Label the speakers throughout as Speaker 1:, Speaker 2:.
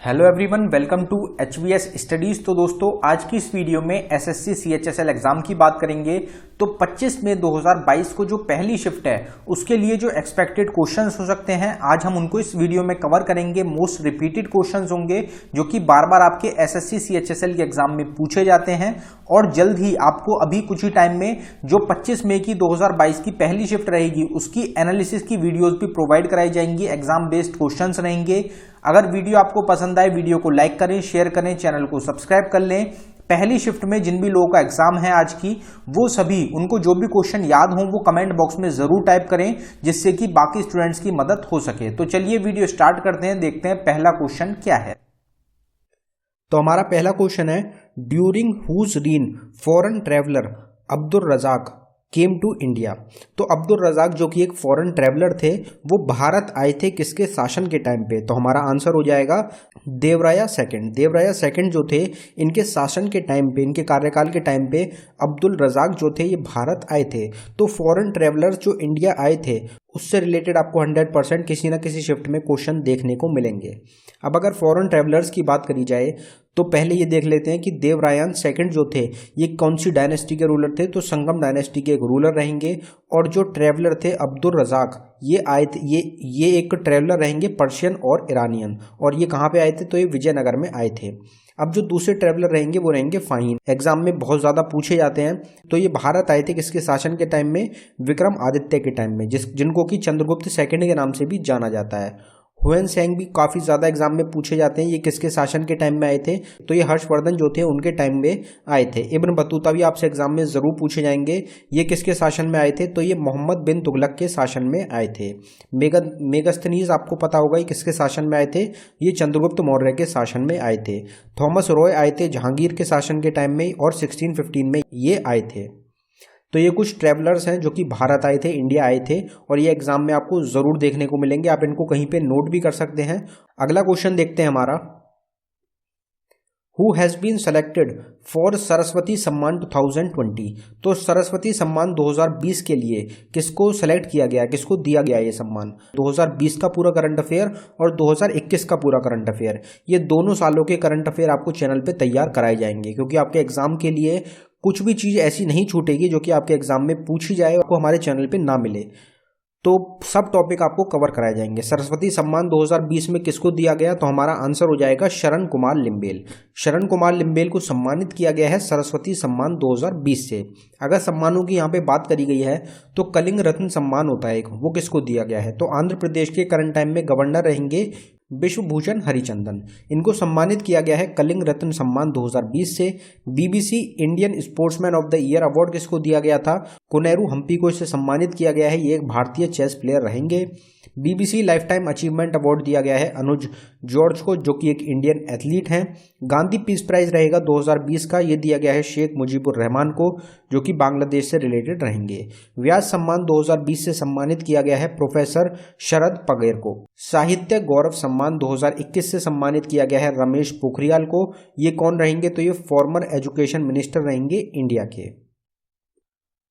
Speaker 1: Hello everyone, welcome to HVS studies. तो दोस्तों, आज की इस वीडियो में एसएससी CHSL एग्जाम की बात करेंगे। तो 25 मई 2022 को जो पहली शिफ्ट है उसके लिए जो एक्सपेक्टेड क्वेश्चंस हो सकते हैं, आज हम उनको इस वीडियो में कवर करेंगे। मोस्ट रिपीटेड क्वेश्चंस होंगे जो कि बार बार आपके एसएससी CHSL के एग्जाम में पूछे जाते हैं। और जल्द ही आपको अभी कुछ ही टाइम में जो 25 मई की 2022 की पहली शिफ्ट रहेगी उसकी एनालिसिस की वीडियोस भी प्रोवाइड कराई जाएंगी। एग्जाम बेस्ड क्वेश्चंस रहेंगे। अगर वीडियो आपको पसंद आए, वीडियो को लाइक करें, शेयर करें, चैनल को सब्सक्राइब कर लें। पहली शिफ्ट में जिन भी लोगों का एग्जाम है आज की, वो सभी उनको जो भी क्वेश्चन याद हों वो कमेंट बॉक्स में जरूर टाइप करें, जिससे कि बाकी स्टूडेंट्स की मदद हो सके। तो चलिए वीडियो स्टार्ट करते हैं, देखते हैं पहला क्वेश्चन क्या है। तो हमारा पहला क्वेश्चन है, during whose reign foreign traveller Abdul Razzaq came to India. तो अब्दुल रजाक जो कि एक फॉरेन ट्रैवलर थे, वो भारत आए थे किसके शासन के टाइम पे? तो हमारा आंसर हो जाएगा देवराया सेकंड। देवराया सेकंड जो थे, इनके शासन के टाइम पे, इनके कार्यकाल के टाइम पे अब्दुल रजाक जो थे ये भारत आए थे। तो फॉरेन ट्रैवलर्स जो इंडिया आए थे उससे रिलेटेड आपको 100% किसी ना किसी शिफ्ट में क्वेश्चन देखने को मिलेंगे। अब अगर फॉरेन ट्रैवलर्स की बात करी जाए तो पहले ये देख लेते हैं कि देवरायन सेकंड जो थे ये कौन सी डायनेस्टी के रूलर थे। तो संगम डायनेस्टी के एक रूलर रहेंगे। और जो ट्रैवलर थे अब्दुल रजाक, ये आए थे, ये एक ट्रैवलर रहेंगे पर्शियन और ईरानियन। और ये कहाँ पे आए थे? तो ये विजयनगर में आए थे। अब जो दूसरे ट्रैवलर रहेंगे वो रहेंगे फाहीन। एग्जाम में बहुत ज़्यादा पूछे जाते हैं। तो ये भारत आए थे किसके शासन के टाइम में? विक्रम आदित्य के टाइम में, जिनको कि चंद्रगुप्त सेकंड के नाम से भी जाना जाता है। हुएन सेंग भी काफ़ी ज़्यादा एग्जाम में पूछे जाते हैं। ये किसके शासन के टाइम में आए थे? तो ये हर्षवर्धन जो थे उनके टाइम में आए थे। इब्न बतूता भी आपसे एग्जाम में ज़रूर पूछे जाएंगे। ये किसके शासन में आए थे? तो ये मोहम्मद बिन तुगलक के शासन में आए थे। मेगस्थनीज आपको पता होगा ये किसके शासन में आए थे? ये चंद्रगुप्त मौर्य के शासन में आए थे। थॉमस रॉय आए थे जहांगीर के शासन के टाइम में और 1615 में ये आए थे। तो ये कुछ ट्रैवलर्स हैं जो कि भारत आए थे, इंडिया आए थे, और ये एग्जाम में आपको ज़रूर देखने को मिलेंगे। आप इनको कहीं पे नोट भी कर सकते हैं। अगला क्वेश्चन देखते हैं हमारा, who has been selected for Saraswati Samman 2020। तो सरस्वती सम्मान 2020 के लिए किसको सेलेक्ट किया गया, किसको दिया गया ये सम्मान? 2020 का पूरा करंट अफेयर और 2021 का पूरा करंट अफेयर, ये दोनों सालों के करंट अफेयर आपको चैनल पे तैयार कराए जाएंगे। क्योंकि आपके एग्जाम के लिए कुछ भी चीज़ ऐसी नहीं छूटेगी जो कि आपके एग्जाम में पूछी जाए आपको हमारे चैनल पे ना मिले। तो सब टॉपिक आपको कवर कराए जाएंगे। सरस्वती सम्मान 2020 में किसको दिया गया? तो हमारा आंसर हो जाएगा शरण कुमार लिम्बेल। शरण कुमार लिम्बेल को सम्मानित किया गया है सरस्वती सम्मान 2020 से। अगर सम्मानों की यहाँ पे बात करी गई है तो कलिंग रत्न सम्मान होता है एक, वो किसको दिया गया है? तो आंध्र प्रदेश के करंट टाइम में गवर्नर रहेंगे विश्वभूषण हरिचंदन। इनको सम्मानित किया गया है कलिंग रत्न सम्मान 2020 से। BBC Indian sportsman of the year award किसको दिया गया था? कोनेरू हम्पी को इससे सम्मानित किया गया है। ये एक भारतीय चेस प्लेयर रहेंगे। BBC life time achievement award दिया गया है अनुज जॉर्ज को, जो कि एक इंडियन एथलीट हैं। गांधी पीस प्राइज रहेगा 2020 का, ये दिया गया है शेख मुजीबुर रहमान को, जो कि बांग्लादेश से रिलेटेड रहेंगे। व्यास सम्मान 2020 से सम्मानित किया गया है प्रोफेसर शरद पगेर को। साहित्य गौरव सम्मान 2021 से सम्मानित किया गया है रमेश पोखरियाल को। ये कौन रहेंगे? तो ये फॉर्मर एजुकेशन मिनिस्टर रहेंगे इंडिया के।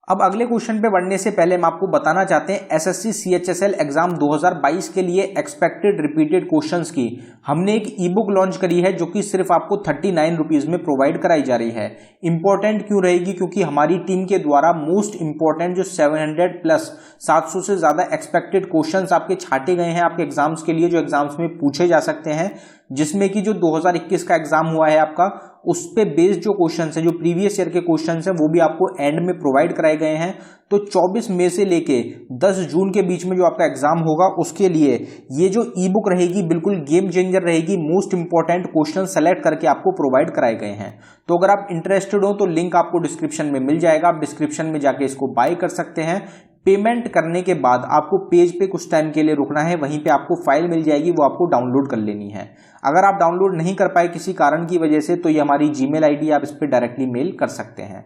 Speaker 1: अब अगले क्वेश्चन पे बढ़ने से पहले हम आपको बताना चाहते हैं एसएससी CHSL एग्जाम 2022 के लिए एक्सपेक्टेड रिपीटेड क्वेश्चंस की हमने एक ई बुक लॉन्च करी है, जो कि सिर्फ आपको 39 रुपीज में प्रोवाइड कराई जा रही है। इंपॉर्टेंट क्यों रहेगी? क्योंकि हमारी टीम के द्वारा मोस्ट इंपॉर्टेंट जो 700 प्लस 700 से ज्यादा एक्सपेक्टेड क्वेश्चंस आपके छाटे गए हैं आपके एग्जाम्स के लिए, जो एग्जाम्स में पूछे जा सकते हैं, जिसमें कि जो 2021 का एग्जाम हुआ है आपका, उस पे बेस्ड जो क्वेश्चंस है, जो प्रीवियस ईयर के क्वेश्चंस हैं, वो भी आपको एंड में प्रोवाइड कराए गए हैं। तो 24 मई से लेके 10 जून के बीच में जो आपका एग्जाम होगा उसके लिए ये जो ई बुक रहेगी बिल्कुल गेम चेंजर रहेगी। मोस्ट इंपॉर्टेंट क्वेश्चन सेलेक्ट करके आपको प्रोवाइड कराए गए हैं। तो अगर आप इंटरेस्टेड हो तो लिंक आपको डिस्क्रिप्शन में मिल जाएगा, आप डिस्क्रिप्शन में जाके इसको बाय कर सकते हैं। पेमेंट करने के बाद आपको पेज पे कुछ टाइम के लिए रुकना है, वहीं पे आपको फाइल मिल जाएगी, वो आपको डाउनलोड कर लेनी है। अगर आप डाउनलोड नहीं कर पाए किसी कारण की वजह से, तो ये हमारी जीमेल आईडी, आप इस पर डायरेक्टली मेल कर सकते हैं।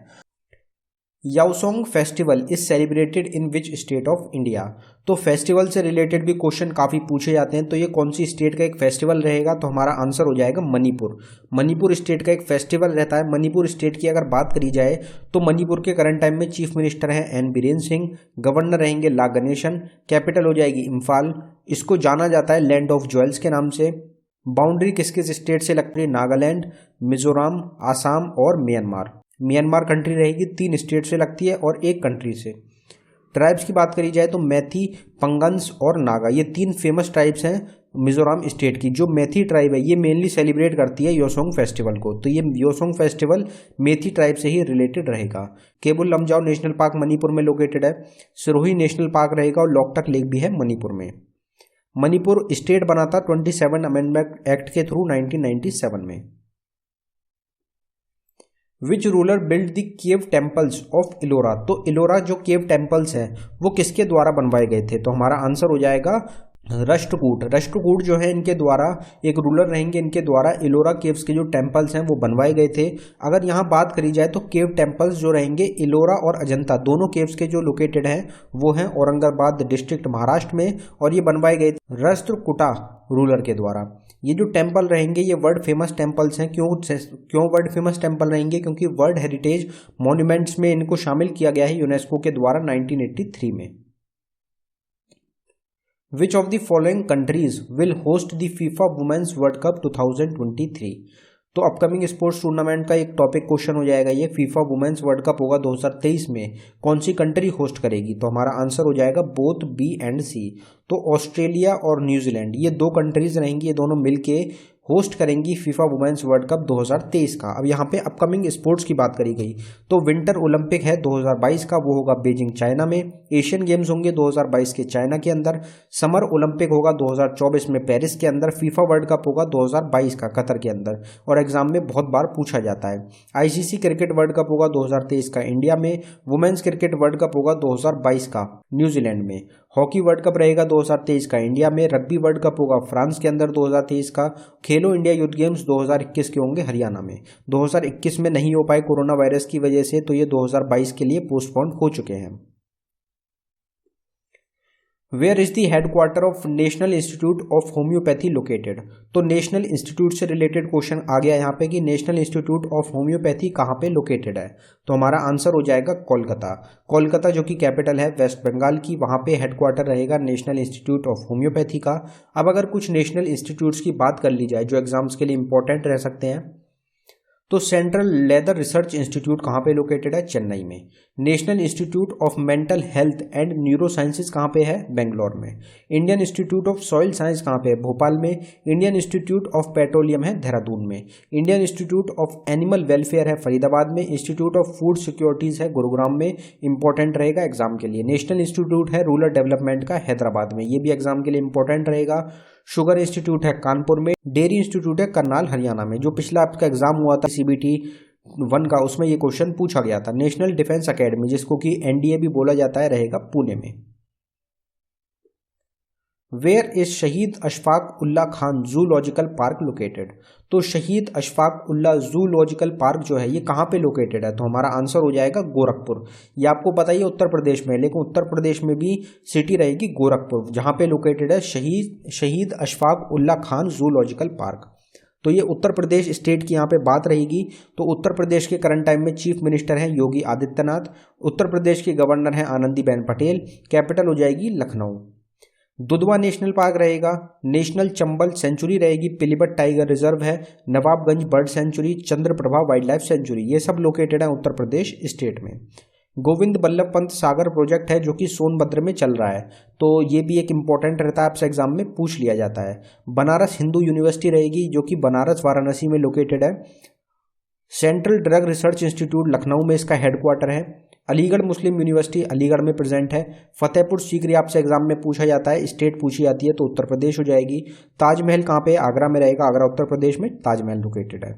Speaker 1: Yaosang festival is celebrated in which state of India. तो फेस्टिवल से रिलेटेड भी क्वेश्चन काफ़ी पूछे जाते हैं। तो ये कौन सी स्टेट का एक फेस्टिवल रहेगा? तो हमारा आंसर हो जाएगा मणिपुर। मणिपुर स्टेट का एक फेस्टिवल रहता है। मणिपुर स्टेट की अगर बात करी जाए तो मणिपुर के करंट टाइम में चीफ मिनिस्टर हैं एन बीरेन सिंह, गवर्नर रहेंगे ला गणेशन, कैपिटल हो जाएगी इम्फाल। इसको जाना जाता है लैंड ऑफ ज्वेल्स के नाम से। बाउंड्री किस किस स्टेट से लगती है? नागालैंड, मिजोरम, आसाम और म्यांमार। म्यांमार कंट्री रहेगी, 3 स्टेट से लगती है और 1 कंट्री से। ट्राइब्स की बात करी जाए तो मैथी, पंगन्स और नागा, ये 3 फेमस ट्राइब्स हैं मिजोरम स्टेट की। जो मैथी ट्राइब है ये मेनली सेलिब्रेट करती है योसोंग फेस्टिवल को, तो ये योसोंग फेस्टिवल मैथी ट्राइब से ही रिलेटेड रहेगा। केबुल लमजाओ नेशनल पार्क मणिपुर में लोकेटेड है। सिरोही नेशनल पार्क रहेगा और लोकटक लेक भी है मणिपुर में। मणिपुर स्टेट बना था 27 अमेंडमेंट एक्ट के थ्रू 1997 में। Which ruler build the cave temples of Ellora? तो इलोरा जो केव टेम्पल्स हैं वो किसके द्वारा बनवाए गए थे? तो हमारा आंसर हो जाएगा राष्ट्रकूट। राष्ट्रकूट जो है इनके द्वारा, एक रूलर रहेंगे, इनके द्वारा इलोरा केव्स के जो टेम्पल्स हैं वो बनवाए गए थे। अगर यहाँ बात करी जाए तो केव टेम्पल्स जो रहेंगे इलोरा और अजंता दोनों केव्स के जो लोकेटेड हैं वो हैं औरंगाबाद डिस्ट्रिक्ट महाराष्ट्र में, और ये बनवाए गए राष्ट्रकूटा रूलर के द्वारा। ये जो टेम्पल रहेंगे ये वर्ल्ड फेमस टेम्पल्स हैं। क्यों वर्ल्ड फेमस टेम्पल रहेंगे? क्योंकि वर्ल्ड हेरिटेज मॉन्यूमेंट्स में इनको शामिल किया गया है यूनेस्को के द्वारा 1983 में। Which of the following countries will host the FIFA Women's World Cup 2023? तो अपकमिंग स्पोर्ट्स टूर्नामेंट का एक टॉपिक क्वेश्चन हो जाएगा ये। फीफा वुमेन्स वर्ल्ड कप होगा 2023 में, कौन सी कंट्री होस्ट करेगी? तो हमारा आंसर हो जाएगा बोथ बी एंड सी। तो ऑस्ट्रेलिया और न्यूजीलैंड ये 2 कंट्रीज रहेंगी, ये दोनों मिलके होस्ट करेंगी फीफा वुमेन्स वर्ल्ड कप 2023 का। अब यहाँ पे अपकमिंग स्पोर्ट्स की बात करी गई तो विंटर ओलंपिक है 2022 का, वो होगा बीजिंग चाइना में। एशियन गेम्स होंगे 2022 के चाइना के अंदर। समर ओलंपिक होगा 2024 में पेरिस के अंदर। फीफा वर्ल्ड कप होगा 2022 का कतर के अंदर, और एग्जाम में बहुत बार पूछा जाता है। आईसीसी क्रिकेट वर्ल्ड कप होगा 2023 का इंडिया में। वुमेन्स क्रिकेट वर्ल्ड कप होगा 2022 का न्यूजीलैंड में। हॉकी वर्ल्ड कप रहेगा 2023 का इंडिया में। रग्बी वर्ल्ड कप होगा फ्रांस के अंदर 2023 का। खेलो इंडिया यूथ गेम्स 2021 के होंगे हरियाणा में। 2021 में नहीं हो पाए कोरोना वायरस की वजह से, तो ये 2022 के लिए पोस्टपोन हो चुके हैं। Where is the headquarter of national institute of homeopathy located? तो नेशनल इंस्टीट्यूट से रिलेटेड क्वेश्चन आ गया यहाँ पे कि नेशनल इंस्टीट्यूट ऑफ होम्योपैथी कहाँ पे लोकेटेड है? तो हमारा आंसर हो जाएगा कोलकाता। कोलकाता जो कि कैपिटल है वेस्ट बंगाल की, वहाँ पे हेडक्वार्टर रहेगा नेशनल इंस्टीट्यूट ऑफ होम्योपैथी का। अब अगर कुछ नेशनल इंस्टीट्यूट्स की बात कर ली जाए जो एग्जाम्स के लिए इंपॉर्टेंट रह सकते हैं, तो सेंट्रल लेदर रिसर्च इंस्टीट्यूट कहाँ पे लोकेटेड है? चेन्नई में। National institute of mental health and neuro sciences कहाँ पे है? बेंगलोर में। Indian institute of soil science कहाँ पे है? भोपाल में। इंडियन इंस्टीट्यूट ऑफ पेट्रोलियम है देहरादून में। Indian institute of animal welfare है फरीदाबाद में। इंस्टीट्यूट ऑफ फूड सिक्योरिटीज है गुरुग्राम में, इंपॉर्टेंट रहेगा एग्जाम के लिए। नेशनल इंस्टीट्यूट है रूरल डेवलपमेंट का हैदराबाद में, ये भी एग्जाम के लिए इंपॉर्टेंट रहेगा। शुगर इंस्टीट्यूट है कानपुर में। डेयरी इंस्टीट्यूट है करनाल हरियाणा में। जो पिछला आपका एग्जाम हुआ था CBT 1 का, उसमें ये क्वेश्चन पूछा गया था। नेशनल डिफेंस एकेडमी जिसको कि NDA भी बोला जाता है रहेगा पुणे में। Where is Shaheed Ashfaq Ulla Khan zoological park located? तो शहीद अशफाक उल्ला जूलॉजिकल पार्क जो है ये कहाँ पे लोकेटेड है? तो हमारा आंसर हो जाएगा गोरखपुर। ये आपको पता ही है उत्तर प्रदेश में, लेकिन उत्तर प्रदेश में भी सिटी रहेगी गोरखपुर, जहाँ पे लोकेटेड है शहीद अशफाक उल्ला खान जूलॉजिकल पार्क। तो ये उत्तर प्रदेश स्टेट की यहाँ पे बात रहेगी। तो उत्तर प्रदेश के करंट टाइम में चीफ मिनिस्टर हैं योगी आदित्यनाथ। उत्तर प्रदेश की गवर्नर हैं आनंदीबेन पटेल। कैपिटल हो जाएगी लखनऊ। दुधवा नेशनल पार्क रहेगा। नेशनल चंबल सेंचुरी रहेगी। पिलीभट टाइगर रिजर्व है। Nawabganj bird sanctuary, Chandraprabha wildlife century, ये सब लोकेटेड है उत्तर प्रदेश स्टेट में। गोविंद बल्लभ पंत सागर प्रोजेक्ट है जो कि सोनभद्र में चल रहा है, तो ये भी एक इंपॉर्टेंट रहता है, आपसे एग्जाम में पूछ लिया जाता है। बनारस हिंदू यूनिवर्सिटी रहेगी जो कि बनारस वाराणसी में लोकेटेड है। Central drug research institute Lucknow में इसका हेडक्वार्टर है। अलीगढ़ मुस्लिम यूनिवर्सिटी अलीगढ़ में प्रेजेंट है। फतेहपुर सीकरी आपसे एग्जाम में पूछा जाता है, स्टेट पूछी जाती है तो उत्तर प्रदेश हो जाएगी। ताजमहल कहाँ पे? आगरा में रहेगा, आगरा उत्तर प्रदेश में ताजमहल लोकेटेड है।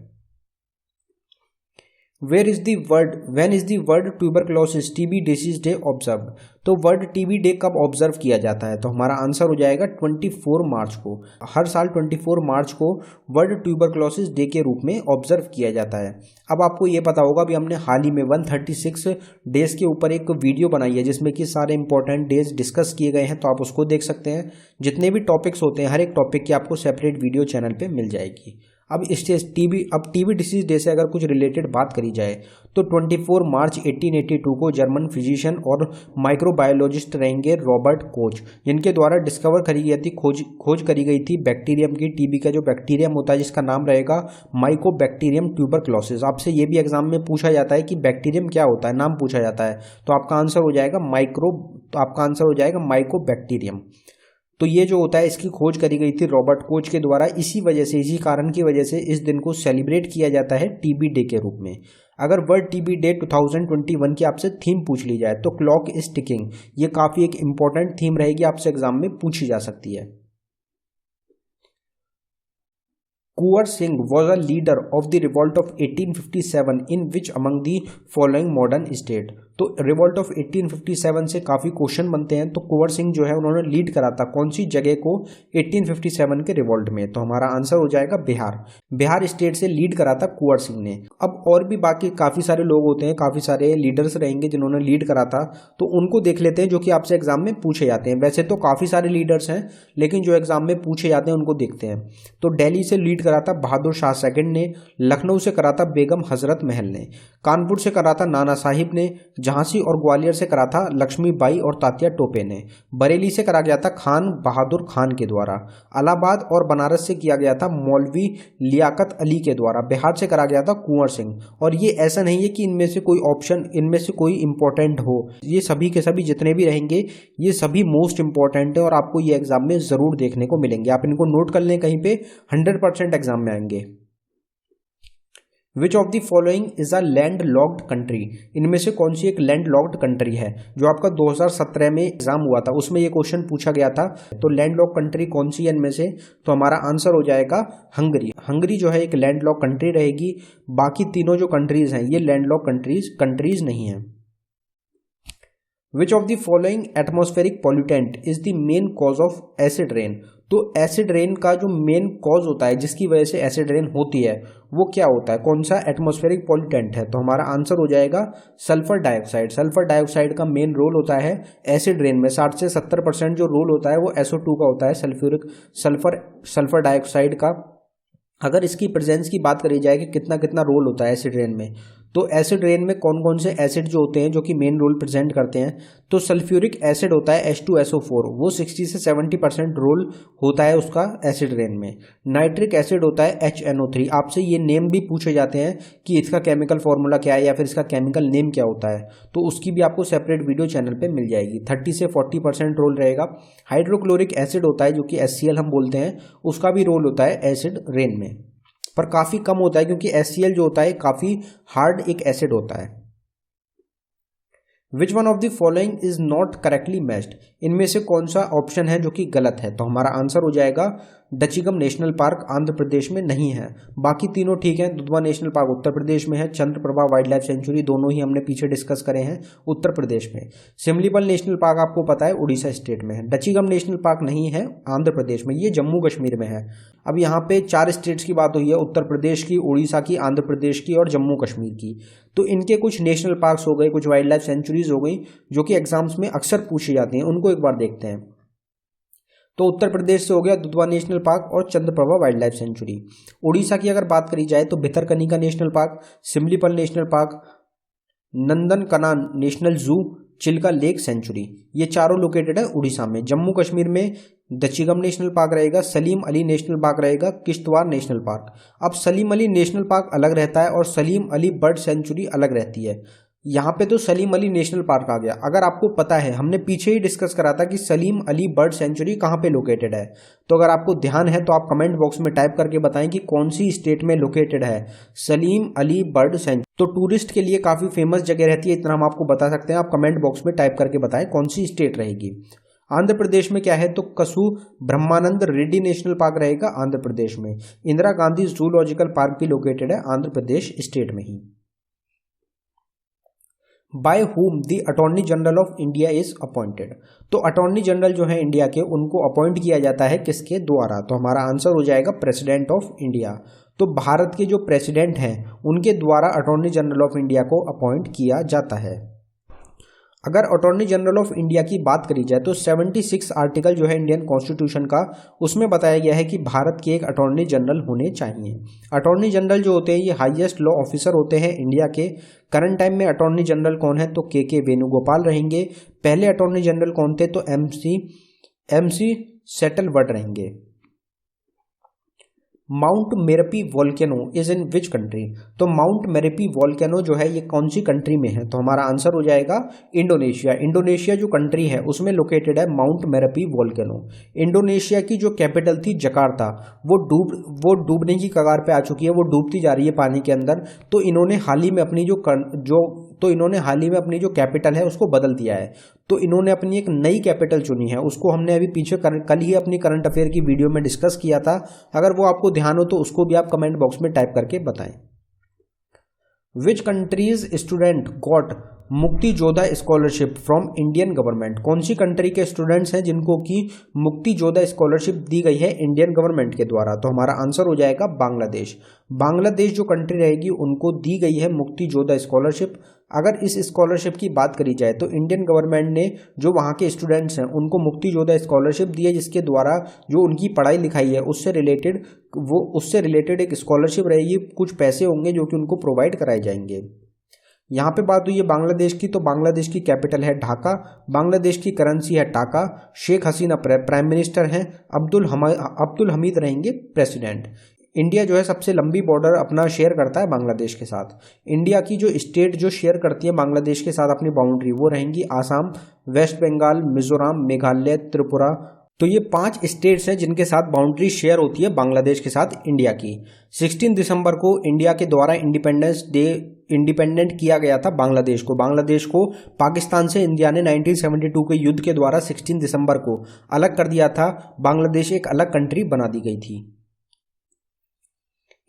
Speaker 1: When is the world tuberculosis TB disease day observe? तो वर्ल्ड TB डे कब ऑब्जर्व किया जाता है? तो हमारा आंसर हो जाएगा 24 मार्च को। हर साल 24 मार्च को वर्ल्ड ट्यूबरक्लोसिस डे के रूप में ऑब्जर्व किया जाता है। अब आपको ये पता होगा भी हमने हाल ही में 136 डेज के ऊपर एक वीडियो बनाई है जिसमें कि सारे इंपॉर्टेंट डेज डिस्कस किए गए हैं, तो आप उसको देख सकते हैं। जितने भी टॉपिक्स होते हैं हर एक टॉपिक की आपको सेपरेट वीडियो चैनल पर मिल जाएगी। अब टीबी डिसीज डे से अगर कुछ रिलेटेड बात करी जाए तो 24 मार्च 1882 को जर्मन फिजिशियन और माइक्रोबायोलॉजिस्ट रहेंगे रॉबर्ट कोच, जिनके द्वारा डिस्कवर करी गई थी खोज करी गई थी बैक्टीरियम की। टीबी का जो बैक्टीरियम होता है जिसका नाम रहेगा माइकोबैक्टीरियम ट्यूबरक्लोसिस। आपसे ये भी एग्जाम में पूछा जाता है कि बैक्टीरियम क्या होता है, नाम पूछा जाता है, तो आपका आंसर हो जाएगा माइकोबैक्टीरियम। तो ये जो होता है इसकी खोज करी गई थी रॉबर्ट कोच के द्वारा। इसी कारण की वजह से इस दिन को सेलिब्रेट किया जाता है टीबी डे के रूप में। अगर वर्ल्ड टीबी डे 2021 की आपसे थीम पूछ ली जाए तो क्लॉक इज टिकिंग, ये काफी एक इंपॉर्टेंट थीम रहेगी, आपसे एग्जाम में पूछी जा सकती है। Kunwar Singh was a leader of the revolt of 1857 in which among the following modern state। तो रिवोल्ट ऑफ 1857 से काफ़ी क्वेश्चन बनते हैं। तो कुंवर सिंह जो है उन्होंने लीड करा था कौन सी जगह को 1857 के रिवोल्ट में, तो हमारा आंसर हो जाएगा बिहार स्टेट से लीड करा था कुंवर सिंह ने। अब और भी बाकी काफ़ी सारे लोग होते हैं, काफ़ी सारे लीडर्स रहेंगे जिन्होंने लीड करा था, तो उनको देख लेते हैं जो कि आपसे एग्जाम में पूछे जाते हैं। वैसे तो काफ़ी सारे लीडर्स हैं लेकिन जो एग्जाम में पूछे जाते हैं उनको देखते हैं। तो दिल्ली से लीड करा था बहादुर शाह सेकंड ने, लखनऊ से करा था बेगम हजरत महल ने, कानपुर से करा था नाना साहिब ने, झांसी और ग्वालियर से करा था लक्ष्मीबाई और तात्या टोपे ने, बरेली से करा गया था खान बहादुर खान के द्वारा, इलाहाबाद और बनारस से किया गया था मौलवी लियाकत अली के द्वारा, बिहार से करा गया था कुंवर सिंह। और ये ऐसा नहीं है कि इनमें से कोई इंपॉर्टेंट हो, ये सभी के सभी जितने भी रहेंगे ये सभी मोस्ट इंपॉर्टेंट है और आपको ये एग्जाम में जरूर देखने को मिलेंगे। आप इनको नोट कर लें कहीं पे, 100% एग्जाम में आएंगे। Which of the following is a land locked country, इनमें से कौन सी एक लैंड लॉक्ड कंट्री है। जो आपका 2017 में एग्जाम हुआ था उसमें ये क्वेश्चन पूछा गया था। तो लैंड लॉक कंट्री कौन सी है इनमें से, तो हमारा आंसर हो जाएगा हंगरी जो है एक लैंड लॉक कंट्री रहेगी। बाकी तीनों जो कंट्रीज हैं ये लैंड लॉक कंट्रीज नहीं है। Which of the following atmospheric pollutant is the main cause of acid rain, तो एसिड रेन का जो मेन कॉज होता है जिसकी वजह से एसिड रेन होती है वो क्या होता है, कौन सा एटमॉस्फेरिक पॉल्यूटेंट है, तो हमारा आंसर हो जाएगा सल्फर डाइऑक्साइड। सल्फर डाइऑक्साइड का मेन रोल होता है एसिड रेन में, 60 से 70% जो रोल होता है वो SO2 का होता है, सल्फर डाइऑक्साइड का। अगर इसकी प्रेजेंस की बात करी जाए कि कितना कितना रोल होता है एसिड रेन में, तो एसिड रेन में कौन कौन से एसिड जो होते हैं जो कि मेन रोल प्रेजेंट करते हैं, तो सल्फ्यूरिक एसिड होता है H2SO4, वो 60 से 70% रोल होता है उसका एसिड रेन में। नाइट्रिक एसिड होता है HNO3। आपसे ये नेम भी पूछे जाते हैं कि इसका केमिकल फॉर्मूला क्या है या फिर इसका केमिकल नेम क्या होता है, तो उसकी भी आपको सेपरेट वीडियो चैनल पर मिल जाएगी। 30 से 40% रोल रहेगा। हाइड्रोक्लोरिक एसिड होता है जो कि HCl हम बोलते हैं, उसका भी रोल होता है एसिड रेन में, पर काफ़ी कम होता है क्योंकि HCl जो होता है काफ़ी हार्ड एक एसिड होता है। Which one of the following is not correctly matched, इनमें से कौन सा ऑप्शन है जो कि गलत है, तो हमारा आंसर हो जाएगा डचीगम नेशनल पार्क आंध्र प्रदेश में नहीं है। बाकी तीनों ठीक है। दुधवा नेशनल पार्क उत्तर प्रदेश में है, चंद्रप्रभा वाइल्ड लाइफ सेंचुरी दोनों ही हमने पीछे डिस्कस करे हैं उत्तर प्रदेश में। सिमलीपल नेशनल पार्क आपको पता है उड़ीसा स्टेट में है। डचीगम नेशनल पार्क नहीं है आंध्र प्रदेश में, ये जम्मू कश्मीर में है। अब यहाँ पे 4 स्टेट्स की बात हुई है, उत्तर प्रदेश की, उड़ीसा की, आंध्र प्रदेश की और जम्मू कश्मीर की। तो इनके कुछ नेशनल पार्क्स हो गए, कुछ वाइल्ड लाइफ सेंचुरीज हो गई जो कि एग्जाम्स में अक्सर पूछी जाती हैं, उनको एक बार देखते हैं। तो उत्तर प्रदेश से हो गया दुधवा नेशनल पार्क और Chandraprabha wildlife sanctuary. Orissa की अगर बात करी जाए तो Bhitarkanika national park, Simlipal national park, Nandankanan national zoo, Chilka lake century, ये चारों लोकेटेड है उड़ीसा में। जम्मू कश्मीर में दचीगम नेशनल पार्क रहेगा, सलीम अली नेशनल पार्क रहेगा, किश्तवाड़ नेशनल पार्क। अब सलीम अली नेशनल पार्क अलग रहता है और सलीम अली बर्ड सेंचुरी अलग रहती है। यहाँ पे तो सलीम अली नेशनल पार्क आ गया। अगर आपको पता है, हमने पीछे ही डिस्कस करा था कि सलीम अली बर्ड सेंचुरी कहाँ पे लोकेटेड है, तो अगर आपको ध्यान है तो आप कमेंट बॉक्स में टाइप करके बताएं कि कौन सी स्टेट में लोकेटेड है सलीम अली बर्ड सेंचुरी। तो टूरिस्ट के लिए काफ़ी फेमस जगह रहती है, इतना हम आपको बता सकते हैं। आप कमेंट बॉक्स में टाइप करके बताएं कौन सी स्टेट रहेगी। आंध्र प्रदेश में क्या है, तो कसू ब्रह्मानंद रेड्डी नेशनल पार्क रहेगा आंध्र प्रदेश में। इंदिरा गांधी जूलॉजिकल पार्क भी लोकेटेड है आंध्र प्रदेश स्टेट में ही। By whom the attorney general of India is appointed, तो अटॉर्नी जनरल जो है इंडिया के उनको अपॉइंट किया जाता है किसके द्वारा, तो हमारा आंसर हो जाएगा प्रेसिडेंट ऑफ इंडिया। तो भारत के जो प्रेसिडेंट हैं उनके द्वारा अटॉर्नी जनरल ऑफ इंडिया को अपॉइंट किया जाता है। अगर अटॉर्नी जनरल ऑफ इंडिया की बात करी जाए तो 76 आर्टिकल जो है इंडियन कॉन्स्टिट्यूशन का, उसमें बताया गया है कि भारत के एक अटॉर्नी जनरल होने चाहिए। अटॉर्नी जनरल जो होते हैं ये हाईएस्ट लॉ ऑफिसर होते हैं इंडिया के। करंट टाइम में अटॉर्नी जनरल कौन है, तो के वेणुगोपाल रहेंगे। पहले अटॉर्नी जनरल कौन थे, तो एमसी सेटलवर्ड रहेंगे। Mount Merapi volcano is in which country, तो माउंट मेरपी वोल्केनो जो है ये कौन सी कंट्री में है, तो हमारा आंसर हो जाएगा इंडोनेशिया। इंडोनेशिया जो कंट्री है उसमें लोकेटेड है माउंट मेरपी वोल्केनो। इंडोनेशिया की जो कैपिटल थी जकार्ता, वो डूबने की कगार पे आ चुकी है, वो डूबती जा रही है पानी के अंदर। तो इन्होंने हाल ही में अपनी जो कैपिटल है उसको बदल दिया है। तो इन्होंने अपनी एक नई कैपिटल चुनी है, उसको हमने अभी पीछे कल ही अपनी करंट अफेयर की वीडियो में डिस्कस किया था। अगर वो आपको ध्यान हो तो उसको भी आप कमेंट बॉक्स में टाइप करके बताएं। विच कंट्रीज स्टूडेंट गॉट मुक्ति Jodha scholarship from Indian government, कौन सी कंट्री के स्टूडेंट्स हैं जिनको की मुक्ति जोधा स्कॉलरशिप दी गई है इंडियन गवर्नमेंट के द्वारा, तो हमारा आंसर हो जाएगा बांग्लादेश। बांग्लादेश जो कंट्री रहेगी उनको दी गई है मुक्ति जोधा स्कॉलरशिप। अगर इस स्कॉलरशिप की बात करी जाए तो इंडियन गवर्नमेंट ने जो वहाँ के स्टूडेंट्स हैं उनको मुक्ति जोधा स्कॉलरशिप दी है, जिसके द्वारा जो उनकी पढ़ाई लिखाई है उससे रिलेटेड एक स्कॉलरशिप रहेगी, कुछ पैसे होंगे जो कि उनको प्रोवाइड कराए जाएंगे। यहाँ पे बात हुई है बांग्लादेश की, तो बांग्लादेश की कैपिटल है ढाका, बांग्लादेश की करेंसी है टाका, शेख हसीना प्राइम मिनिस्टर हैं, अब्दुल हमीद रहेंगे प्रेसिडेंट। इंडिया जो है सबसे लंबी बॉर्डर अपना शेयर करता है बांग्लादेश के साथ। इंडिया की जो स्टेट जो शेयर करती है बांग्लादेश के साथ अपनी बाउंड्री, वो रहेंगी आसाम, वेस्ट बंगाल, मिजोरम, मेघालय, त्रिपुरा। तो ये 5 स्टेट्स हैं जिनके साथ बाउंड्री शेयर होती है बांग्लादेश के साथ इंडिया की। 16 दिसंबर को इंडिया के द्वारा इंडिपेंडेंट किया गया था बांग्लादेश को पाकिस्तान से इंडिया ने 1972 के युद्ध के द्वारा 16 दिसंबर को अलग कर दिया था। बांग्लादेश एक अलग कंट्री बना दी गई थी।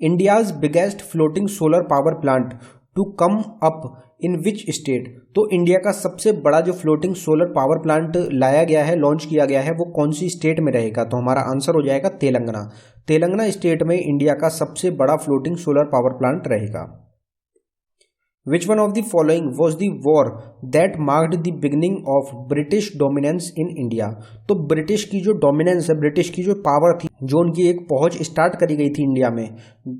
Speaker 1: India's biggest floating solar power plant to come up in which state, तो इंडिया का सबसे बड़ा जो फ्लोटिंग सोलर पावर प्लांट लाया गया है, लॉन्च किया गया है, वो कौन सी स्टेट में रहेगा, तो हमारा आंसर हो जाएगा तेलंगाना। तेलंगाना स्टेट में इंडिया का सबसे बड़ा फ्लोटिंग सोलर पावर प्लांट रहेगा। Which one of the following was the war that marked the beginning of British dominance in India? तो ब्रिटिश की जो डोमिनेंस है, ब्रिटिश की जो पावर थी, जो उनकी एक पहुंच स्टार्ट करी गई थी इंडिया में,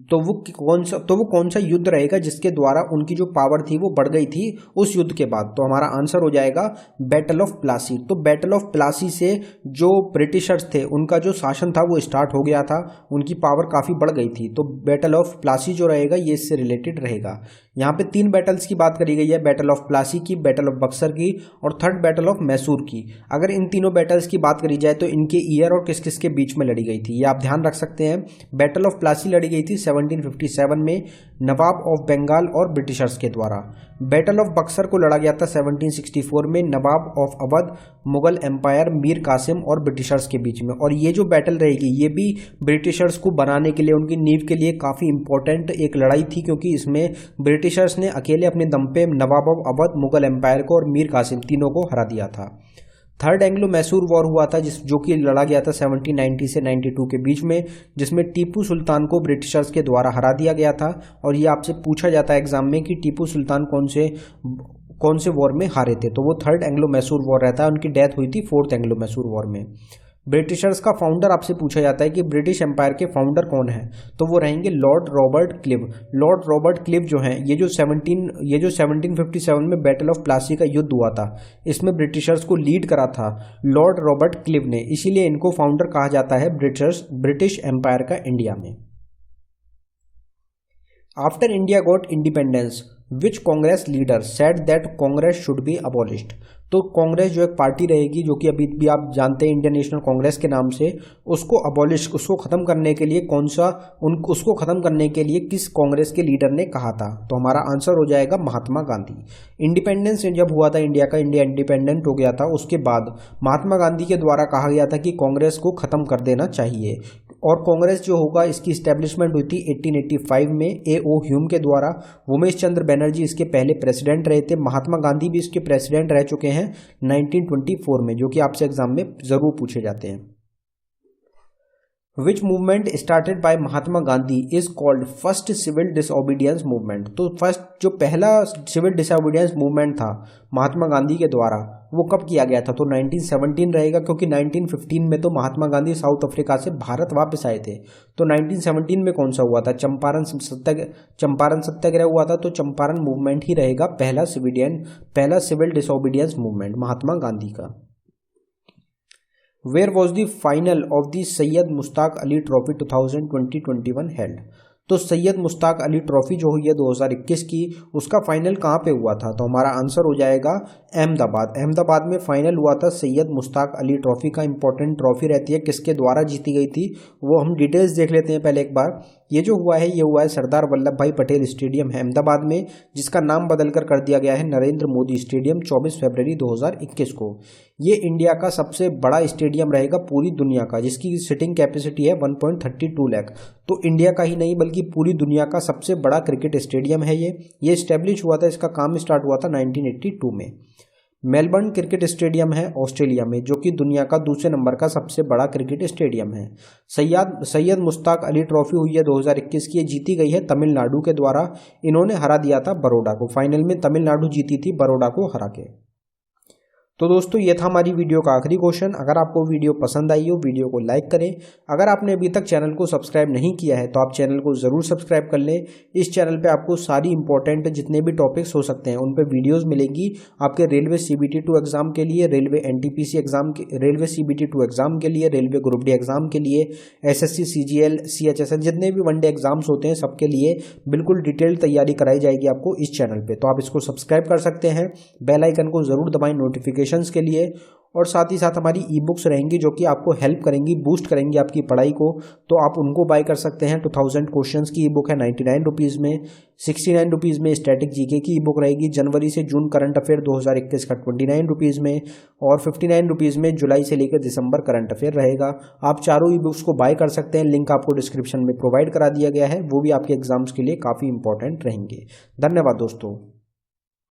Speaker 1: तो वो कौन सा युद्ध रहेगा जिसके द्वारा उनकी जो पावर थी वो बढ़ गई थी उस युद्ध के बाद, तो हमारा आंसर हो जाएगा बैटल ऑफ प्लासी। तो बैटल ऑफ प्लासी से जो ब्रिटिशर्स थे उनका जो शासन था वो स्टार्ट हो गया था, उनकी पावर काफ़ी बढ़ गई थी, तो बैटल ऑफ प्लासी जो रहेगा ये इससे रिलेटेड रहेगा। यहाँ पे 3 बैटल्स की बात करी गई है, बैटल ऑफ प्लासी की, बैटल ऑफ बक्सर की और थर्ड बैटल ऑफ मैसूर की। अगर इन तीनों बैटल्स की बात करी जाए तो इनके ईयर और किस किस के बीच में लड़ी गई थी ये आप ध्यान रख सकते हैं। बैटल ऑफ प्लासी लड़ी गई थी 1757 में नवाब ऑफ बंगाल और ब्रिटिशर्स के द्वारा। बैटल ऑफ बक्सर को लड़ा गया था 1764 में नवाब ऑफ अवध, मुगल एम्पायर, मीर कासिम और ब्रिटिशर्स के बीच में। और ये जो बैटल रहेगी ये भी ब्रिटिशर्स को बनाने के लिए, उनकी नींव के लिए काफ़ी इंपॉर्टेंट एक लड़ाई थी, क्योंकि इसमें ब्रिटिशर्स ने अकेले अपने दम पे नवाब ऑफ अवध, मुगल एम्पायर को और मीर कासिम तीनों को हरा दिया था। थर्ड एंग्लो मैसूर वॉर हुआ था जो कि लड़ा गया था 1790 से 92 के बीच में, जिसमें टीपू सुल्तान को ब्रिटिशर्स के द्वारा हरा दिया गया था। और ये आपसे पूछा जाता है एग्जाम में कि टीपू सुल्तान कौन से वॉर में हारे थे, तो वो थर्ड एंग्लो मैसूर वॉर रहता है। उनकी डेथ हुई थी फोर्थ एंग्लो मैसूर वॉर में। ब्रिटिशर्स का फाउंडर आपसे पूछा जाता है कि ब्रिटिश एम्पायर के फाउंडर कौन है, तो वो रहेंगे Lord Robert Clive. Lord Robert Clive जो हैं ये जो 1757 में बैटल ऑफ प्लासी का युद्ध हुआ था, इसमें ब्रिटिशर्स को लीड करा था लॉर्ड रॉबर्ट क्लिव ने, इसीलिए इनको फाउंडर कहा जाता है ब्रिटिश एम्पायर का इंडिया में। After India got independence which Congress leader said that Congress should be abolished, तो कांग्रेस जो एक पार्टी रहेगी जो कि अभी भी आप जानते हैं इंडियन नेशनल कांग्रेस के नाम से, उसको खत्म करने के लिए उसको खत्म करने के लिए किस कांग्रेस के लीडर ने कहा था, तो हमारा आंसर हो जाएगा महात्मा गांधी। इंडिपेंडेंस जब हुआ था इंडिया का, इंडिया इंडिपेंडेंट हो गया था, उसके बाद महात्मा गांधी के द्वारा कहा गया था कि कांग्रेस को खत्म कर देना चाहिए। और कांग्रेस जो होगा इसकी इस्टेब्लिशमेंट हुई थी 1885 में A.O. ह्यूम के द्वारा। उमेश चंद्र बनर्जी इसके पहले प्रेसिडेंट रहे थे। महात्मा गांधी भी इसके प्रेसिडेंट रह चुके हैं 1924 में, जो कि आपसे एग्जाम में जरूर पूछे जाते हैं। Which movement started by Mahatma Gandhi is called first civil disobedience movement. तो फर्स्ट जो पहला सिविल डिसओबीडियंस मूवमेंट था महात्मा गांधी के द्वारा वो कब किया गया था? तो 1917 रहेगा, क्योंकि 1915 में तो महात्मा गांधी साउथ अफ्रीका से भारत वापस आए थे। तो 1917 में कौन सा हुआ था? चंपारण सत्याग्रह हुआ था। तो चंपारण मूवमेंट ही रहेगा पहला civil disobedience movement Mahatma Gandhi का। Where was the final of the Syed Mushtaq Ali trophy 2020-21 held? तो सैयद मुश्ताक अली ट्रॉफी जो हुई है 2021 की, उसका फाइनल कहाँ पे हुआ था? तो हमारा आंसर हो जाएगा अहमदाबाद में फाइनल हुआ था सैयद मुश्ताक अली ट्रॉफी का। इंपॉर्टेंट ट्रॉफी रहती है, किसके द्वारा जीती गई थी वो हम डिटेल्स देख लेते हैं पहले एक बार। ये जो हुआ है ये हुआ है सरदार वल्लभ भाई पटेल स्टेडियम है अहमदाबाद में, जिसका नाम बदलकर कर दिया गया है नरेंद्र मोदी स्टेडियम 24 फरवरी 2021 को। ये इंडिया का सबसे बड़ा स्टेडियम रहेगा पूरी दुनिया का, जिसकी सीटिंग कैपेसिटी है 1.32 लाख। तो इंडिया का ही नहीं बल्कि पूरी दुनिया का सबसे बड़ा क्रिकेट स्टेडियम है ये इस्टेब्लिश हुआ था, इसका काम स्टार्ट हुआ था 1982 में। मेलबर्न क्रिकेट स्टेडियम है ऑस्ट्रेलिया में, जो कि दुनिया का दूसरे नंबर का सबसे बड़ा क्रिकेट स्टेडियम है। सैयद मुश्ताक अली ट्रॉफी हुई है 2021 की, ये जीती गई है तमिलनाडु के द्वारा। इन्होंने हरा दिया था बड़ौदा को, फाइनल में तमिलनाडु जीती थी बड़ौदा को हरा के। तो दोस्तों ये था हमारी वीडियो का आखिरी क्वेश्चन। अगर आपको वीडियो पसंद आई हो वीडियो को लाइक करें। अगर आपने अभी तक चैनल को सब्सक्राइब नहीं किया है तो आप चैनल को ज़रूर सब्सक्राइब कर लें। इस चैनल पे आपको सारी इंपॉर्टेंट जितने भी टॉपिक्स हो सकते हैं उन पे वीडियोस मिलेंगी। आपके रेलवे CBT2 एग्जाम के लिए, रेलवे NTPC एग्जाम के, रेलवे CBT2 एग्जाम के लिए, रेलवे ग्रुप D एग्जाम के लिए, SSC CGL CHSL जितने भी वनडे एग्जाम्स होते हैं सबके लिए बिल्कुल डिटेल तैयारी कराई जाएगी आपको इस चैनल पे। तो आप इसको सब्सक्राइब कर सकते हैं, बेल आइकन को ज़रूर दबाएं नोटिफिकेशन के लिए। और साथ ही साथ हमारी ई बुक्स रहेंगी जो कि आपको हेल्प करेंगी, बूस्ट करेंगी आपकी पढ़ाई को, तो आप उनको बाय कर सकते हैं। 2000 क्वेश्चंस की ई बुक है 99 रुपीज़ में। 69 रुपीज़ में स्टैटिक जीके की ई बुक रहेगी जनवरी से जून करंट अफेयर 2021 का 29 रुपीज़ में, और 59 रुपीज़ में जुलाई से लेकर दिसंबर करंट अफेयर रहेगा। आप चारों ई बुक्स को बाय कर सकते हैं, लिंक आपको डिस्क्रिप्शन में प्रोवाइड करा दिया गया है, वो भी आपके एग्जाम्स के लिए काफ़ी इंपॉर्टेंट रहेंगे। धन्यवाद दोस्तों।